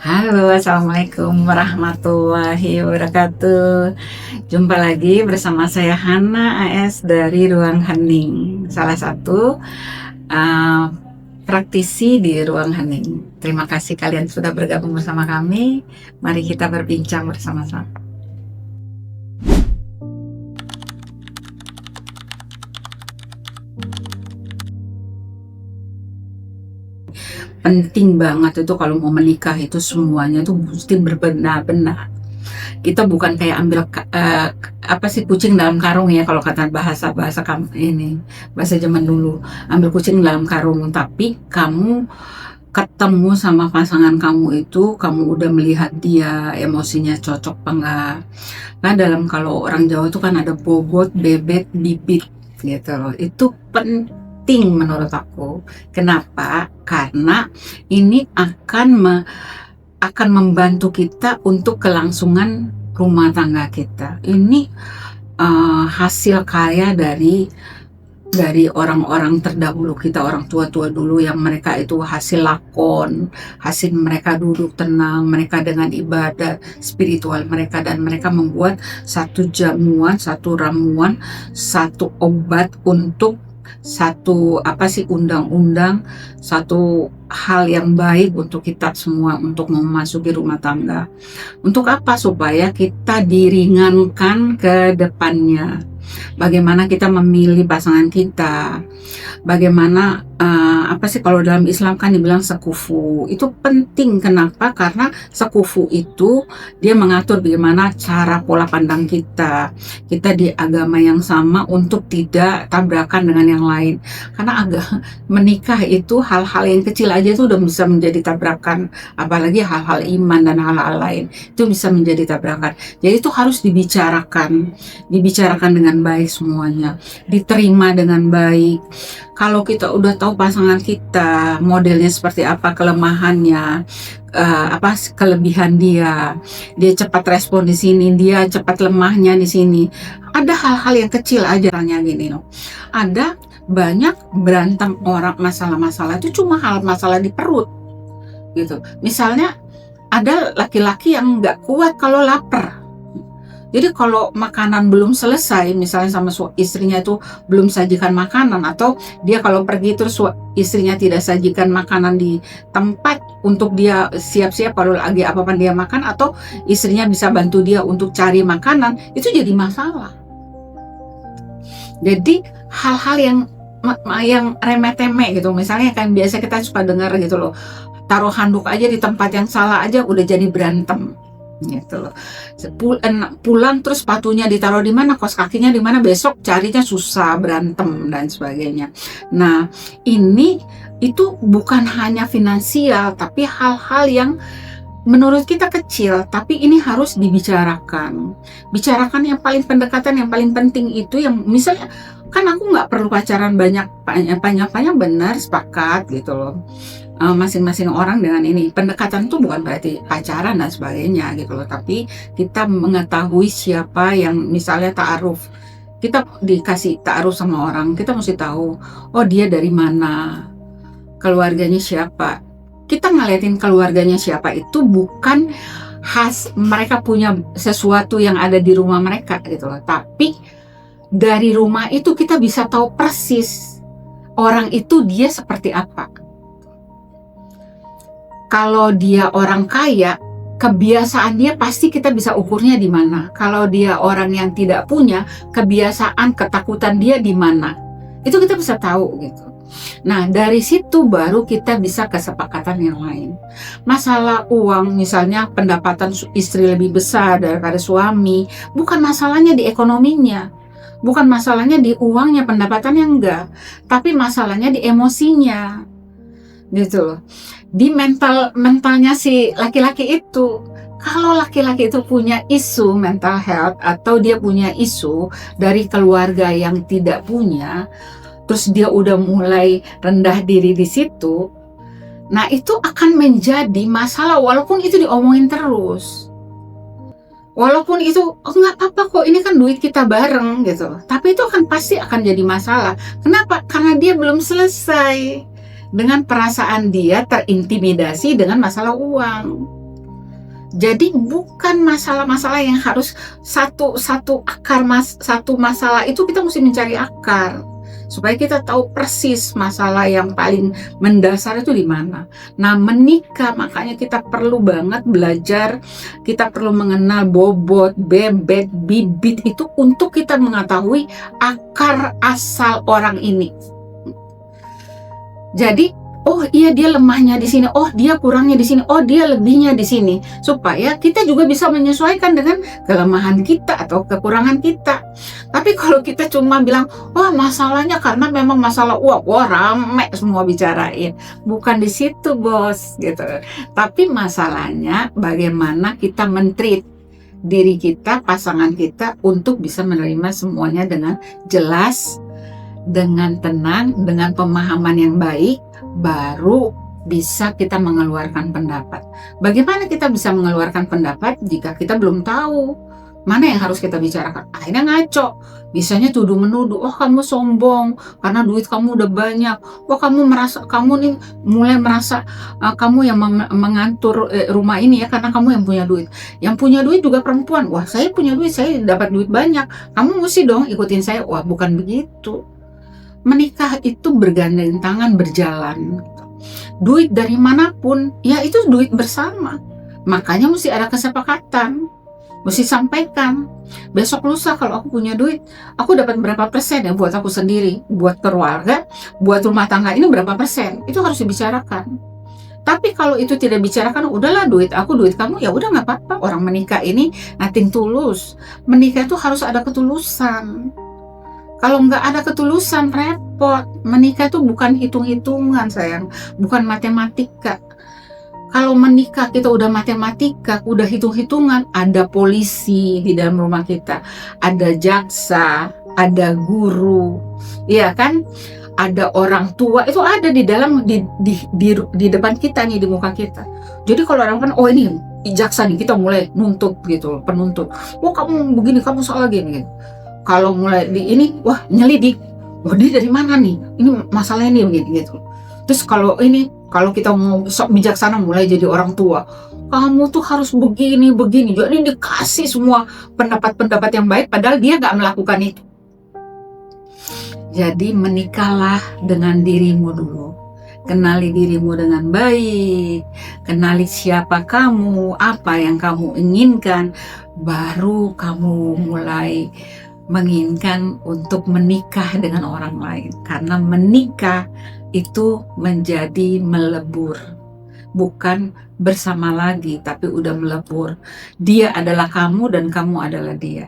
Halo, assalamualaikum warahmatullahi wabarakatuh. Jumpa lagi bersama saya Hana AS dari Ruang Hening, salah satu uh, praktisi di Ruang Hening. Terima kasih kalian sudah bergabung bersama kami. Mari kita berbincang bersama-sama. Penting banget itu kalau mau menikah itu semuanya itu mesti berbenah-benah. Kita bukan kayak ambil apa sih, kucing dalam karung ya, kalau kata bahasa kamu ini, bahasa zaman dulu, ambil kucing dalam karung. Tapi kamu ketemu sama pasangan kamu itu, kamu udah melihat dia emosinya cocok apa enggak. Nah, kalau orang Jawa itu kan ada bobot, bebet, bibit gitu loh. Itu penting menurut aku. Kenapa? Karena ini akan membantu kita untuk kelangsungan rumah tangga kita. Ini hasil karya dari orang-orang terdahulu kita, orang tua-tua dulu, yang mereka itu hasil lakon, hasil mereka duduk tenang, mereka dengan ibadah spiritual mereka, dan mereka membuat satu jamuan, satu ramuan, satu obat untuk satu undang-undang, satu hal yang baik untuk kita semua untuk memasuki rumah tangga. Untuk apa? Supaya kita diringankan ke depannya. Bagaimana kita memilih pasangan kita, bagaimana kalau dalam Islam kan dibilang sekufu. Itu penting. Kenapa? Karena sekufu itu dia mengatur bagaimana cara pola pandang kita di agama yang sama, untuk tidak tabrakan dengan yang lain. Karena menikah itu hal-hal yang kecil aja itu udah bisa menjadi tabrakan, apalagi hal-hal iman dan hal-hal lain itu bisa menjadi tabrakan. Jadi itu harus dibicarakan dengan baik semuanya, diterima dengan baik. Kalau kita udah tahu pasangan kita modelnya seperti apa, kelemahannya, kelebihan dia cepat respon di sini, dia cepat lemahnya di sini. Ada hal-hal yang kecil aja gini loh. Ada banyak berantem orang, masalah-masalah itu cuma masalah di perut gitu. Misalnya ada laki-laki yang nggak kuat kalau lapar. Jadi kalau makanan belum selesai, misalnya sama istrinya itu belum sajikan makanan, atau dia kalau pergi terus istrinya tidak sajikan makanan di tempat untuk dia siap-siap kalau lagi apa-apa dia makan, atau istrinya bisa bantu dia untuk cari makanan, itu jadi masalah. Jadi hal-hal yang remeh-temeh gitu, misalnya kan biasa kita suka dengar gitu loh, taruh handuk aja di tempat yang salah aja udah jadi berantem gitu loh. Pulang terus sepatunya ditaruh di mana, kos kakinya di mana, besok carinya susah, berantem dan sebagainya. Nah, itu bukan hanya finansial, tapi hal-hal yang menurut kita kecil, tapi ini harus dibicarakan. Bicarakan yang paling pendekatan, yang paling penting itu yang misalnya, kan aku nggak perlu pacaran banyak, benar, sepakat gitu loh. Masing-masing orang dengan ini, pendekatan itu bukan berarti pacaran dan sebagainya gitu loh, tapi kita mengetahui siapa yang misalnya ta'aruf, kita dikasih ta'aruf sama orang, kita mesti tahu, oh dia dari mana, keluarganya siapa. Kita ngeliatin keluarganya siapa itu bukan mereka punya sesuatu yang ada di rumah mereka gitu loh, tapi dari rumah itu kita bisa tahu persis orang itu dia seperti apa. Kalau dia orang kaya, kebiasaan dia pasti kita bisa ukurnya di mana. Kalau dia orang yang tidak punya, kebiasaan, ketakutan dia di mana. Itu kita bisa tahu gitu. Nah, dari situ baru kita bisa kesepakatan yang lain. Masalah uang, misalnya pendapatan istri lebih besar daripada suami, bukan masalahnya di ekonominya, bukan masalahnya di uangnya, pendapatannya enggak, tapi masalahnya di emosinya gitu loh, di mentalnya si laki-laki itu. Kalau laki-laki itu punya isu mental health, atau dia punya isu dari keluarga yang tidak punya, terus dia udah mulai rendah diri di situ, nah itu akan menjadi masalah walaupun itu diomongin terus. Walaupun itu nggak apa-apa kok, ini kan duit kita bareng gitu, tapi itu pasti akan jadi masalah. Kenapa? Karena dia belum selesai dengan perasaan dia terintimidasi dengan masalah uang. Jadi bukan masalah-masalah yang harus satu masalah itu kita mesti mencari akar, supaya kita tahu persis masalah yang paling mendasar itu di mana. Nah, menikah makanya kita perlu banget belajar, kita perlu mengenal bobot, bebet, bibit itu untuk kita mengetahui akar asal orang ini. Jadi, oh iya dia lemahnya di sini, oh dia kurangnya di sini, oh dia lebihnya di sini, supaya kita juga bisa menyesuaikan dengan kelemahan kita atau kekurangan kita. Tapi kalau kita cuma bilang, wah masalahnya karena memang masalah uang, wah rame semua bicarain, bukan di situ bos gitu. Tapi masalahnya bagaimana kita men-treat diri kita, pasangan kita untuk bisa menerima semuanya dengan jelas, dengan tenang, dengan pemahaman yang baik, baru bisa kita mengeluarkan pendapat. Bagaimana kita bisa mengeluarkan pendapat jika kita belum tahu mana yang harus kita bicarakan? Akhirnya ngaco, biasanya tuduh menuduh, oh kamu sombong karena duit kamu udah banyak, oh kamu nih mulai merasa kamu yang mengatur rumah ini ya karena kamu yang punya duit. Yang punya duit juga perempuan, wah saya punya duit, saya dapat duit banyak, kamu mesti dong ikutin saya. Wah bukan begitu. Menikah itu bergandeng tangan, berjalan. Duit dari manapun, ya itu duit bersama. Makanya mesti ada kesepakatan, mesti sampaikan. Besok lusa kalau aku punya duit, aku dapat berapa persen ya buat aku sendiri, buat keluarga, buat rumah tangga ini berapa persen. Itu harus dibicarakan. Tapi kalau itu tidak bicarakan, udahlah duit aku, duit kamu, ya udah nggak apa-apa. Orang menikah ini nothing tulus. Menikah itu harus ada ketulusan. Kalau nggak ada ketulusan, repot. Menikah itu bukan hitung-hitungan, sayang. Bukan matematika. Kalau menikah kita udah matematika, udah hitung-hitungan, ada polisi di dalam rumah kita, ada jaksa, ada guru, iya kan? Ada orang tua, itu ada di dalam di depan kita nih, di muka kita. Jadi kalau orang kan, oh ini jaksa nih, kita mulai nuntut gitu, penuntut. Oh kamu begini, kamu salah gini. Kalau mulai di ini, wah nyelidik, wah dia dari mana nih? Ini masalahnya nih gitu. Terus kalau kita mau sok bijaksana, mulai jadi orang tua. Kamu tuh harus begini. Jadi dikasih semua pendapat-pendapat yang baik, padahal dia nggak melakukan itu. Jadi menikahlah dengan dirimu dulu. Kenali dirimu dengan baik, kenali siapa kamu, apa yang kamu inginkan, baru kamu mulai menginginkan untuk menikah dengan orang lain. Karena menikah itu menjadi melebur, bukan bersama lagi, tapi udah melebur. Dia adalah kamu dan kamu adalah dia.